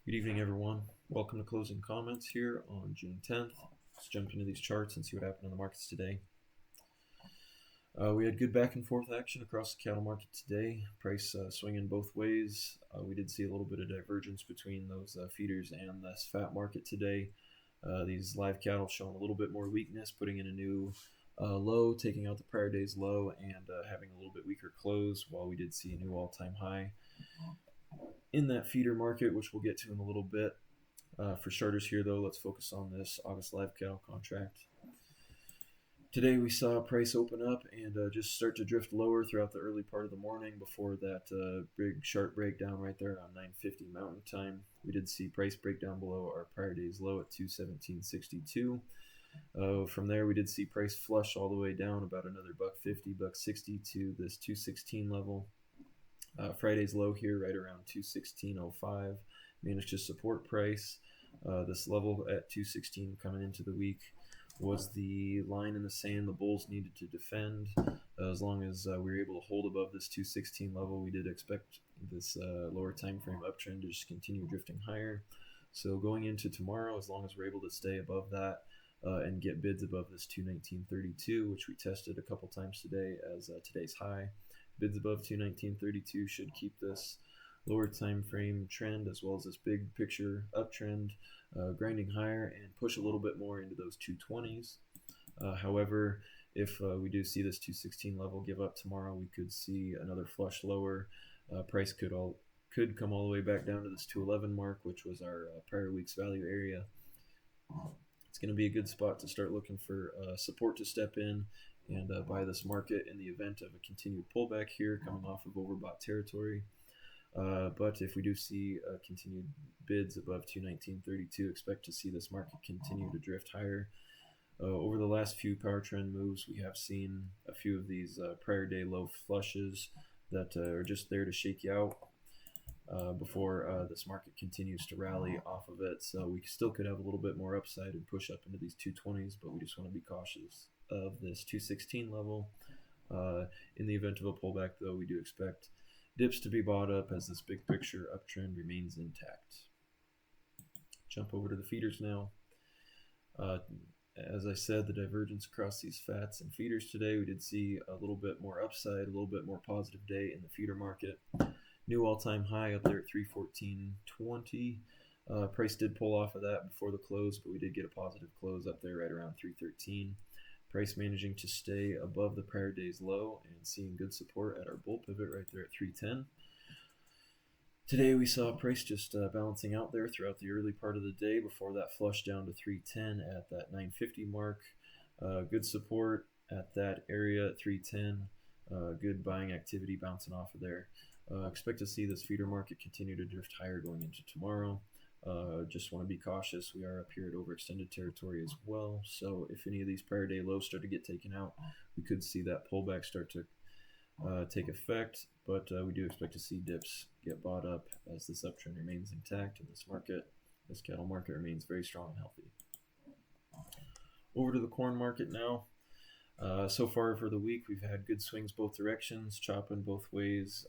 Good evening, everyone. Welcome to Closing Comments here on June 10th. Let's jump into these charts and see what happened in the markets today. We had good back and forth action across the cattle market today. Price swinging both ways. We did see a little bit of divergence between those feeders and this fat market today. These live cattle showing a little bit more weakness, putting in a new low, taking out the prior day's low, and having a little bit weaker close, while we did see a new all-time high in that feeder market, which we'll get to in a little bit. For starters here, though, let's focus on this August live cattle contract. Today we saw price open up and just start to drift lower throughout the early part of the morning before that big sharp breakdown right there on 9:50 Mountain Time. We did see price break down below our prior day's low at 217.62. From there, we did see price flush all the way down about another $1.50, $1.60 to this 216 level. Friday's low here right around 216.05 managed to support price. This level at 216 coming into the week was the line in the sand the bulls needed to defend. As long as we were able to hold above this 216 level, we did expect this lower time frame uptrend to just continue drifting higher. So going into tomorrow, as long as we're able to stay above that and get bids above this 219.32, which we tested a couple times today as today's high, bids above 219.32 should keep this lower time frame trend as well as this big picture uptrend grinding higher and push a little bit more into those 220s. However, if we do see this 216 level give up tomorrow, we could see another flush lower. Price could come all the way back down to this 211 mark, which was our prior week's value area. It's going to be a good spot to start looking for support to step in and buy this market in the event of a continued pullback here coming off of overbought territory. But if we do see continued bids above 219.32, expect to see this market continue to drift higher. Over the last few power trend moves, we have seen a few of these prior day low flushes that are just there to shake you out before this market continues to rally off of it. So we still could have a little bit more upside and push up into these 220s, but we just want to be cautious of this 216 level. In the event of a pullback, though, we do expect dips to be bought up as this big picture uptrend remains intact. Jump over to the feeders now. As I said, the divergence across these fats and feeders today, we did see a little bit more upside, a little bit more positive day in the feeder market. New all-time high up there at 314.20. Price did pull off of that before the close, but we did get a positive close up there right around 313. Price managing to stay above the prior day's low and seeing good support at our bull pivot right there at 310. Today we saw price just balancing out there throughout the early part of the day before that flush down to 310 at that 950 mark. Good support at that area at 310. Good buying activity bouncing off of there. Expect to see this feeder market continue to drift higher going into tomorrow. Just want to be cautious. We are up here at overextended territory as well. So if any of these prior day lows start to get taken out, we could see that pullback start to take effect. But we do expect to see dips get bought up as this uptrend remains intact in this market. This cattle market remains very strong and healthy. Over to the corn market now. So far for the week, we've had good swings both directions, chopping both ways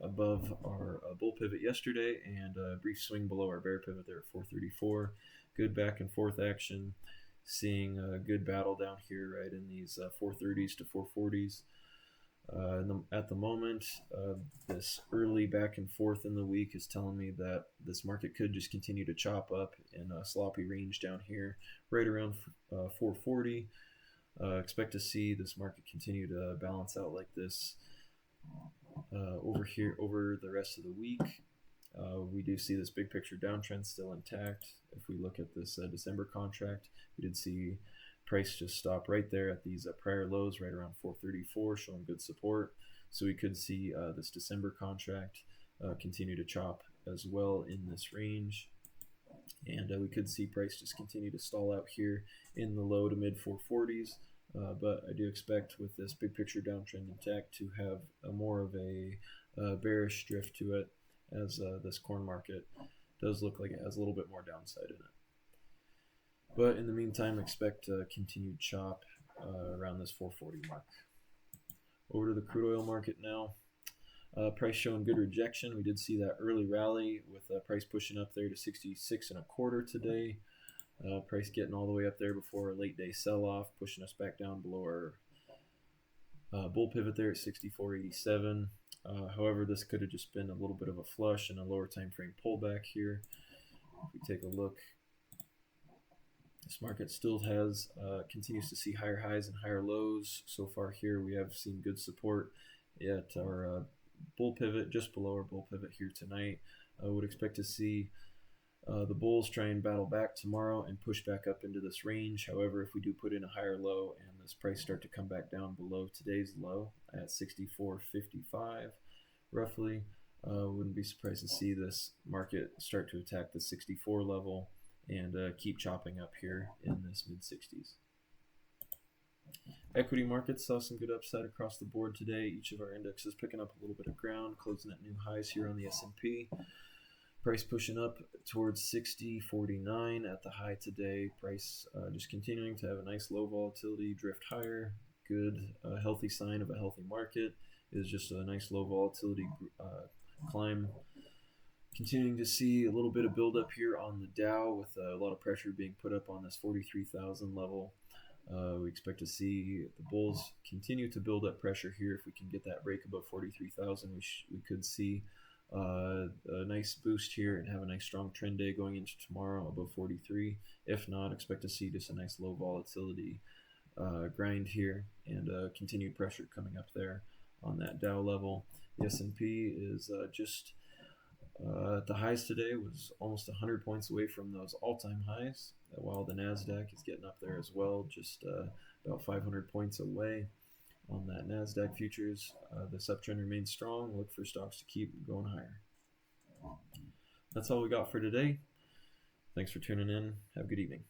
above our bull pivot yesterday and a brief swing below our bear pivot there at 434. Good back and forth action, seeing a good battle down here right in these 430s to 440s. At the moment, this early back and forth in the week is telling me that this market could just continue to chop up in a sloppy range down here right around 440. Expect to see this market continue to balance out like this over here over the rest of the week. We do see this big picture downtrend still intact. If we look at this December contract, we did see price just stop right there at these prior lows right around 434, showing good support. So we could see this December contract continue to chop as well in this range. And we could see price just continue to stall out here in the low to mid 440s. But I do expect with this big picture downtrend intact to have more of a bearish drift to it, as this corn market does look like it has a little bit more downside in it. But in the meantime, expect continued chop around this 440 mark. Over to the crude oil market now. Price showing good rejection. We did see that early rally with price pushing up there to 66 and a quarter today. Price getting all the way up there before a late day sell-off, pushing us back down below our bull pivot there at 64.87. However, this could have just been a little bit of a flush and a lower time frame pullback here. If we take a look, this market still has continues to see higher highs and higher lows. So far here, we have seen good support at our bull pivot, just below our bull pivot here tonight. I would expect to see the bulls try and battle back tomorrow and push back up into this range. However, if we do put in a higher low and this price start to come back down below today's low at 64.55 roughly, wouldn't be surprised to see this market start to attack the 64 level and keep chopping up here in this mid-60s. Equity markets saw some good upside across the board today. Each of our indexes picking up a little bit of ground, closing at new highs here on the S&P. Price pushing up towards 60.49 at the high today. Price just continuing to have a nice low volatility, drift higher. Good, healthy sign of a healthy market is just a nice low volatility climb. Continuing to see a little bit of build up here on the Dow with a lot of pressure being put up on this 43,000 level. We expect to see the bulls continue to build up pressure here. If we can get that break above 43,000, we could see a nice boost here and have a nice strong trend day going into tomorrow above 43. If not, expect to see just a nice low volatility grind here and continued pressure coming up there on that Dow level. The S&P is just at the highs today was almost 100 points away from those all-time highs, while the Nasdaq is getting up there as well, just about 500 points away on that Nasdaq futures. This uptrend remains strong. Look for stocks to keep going higher. That's all we got for today. Thanks for tuning in. Have a good evening.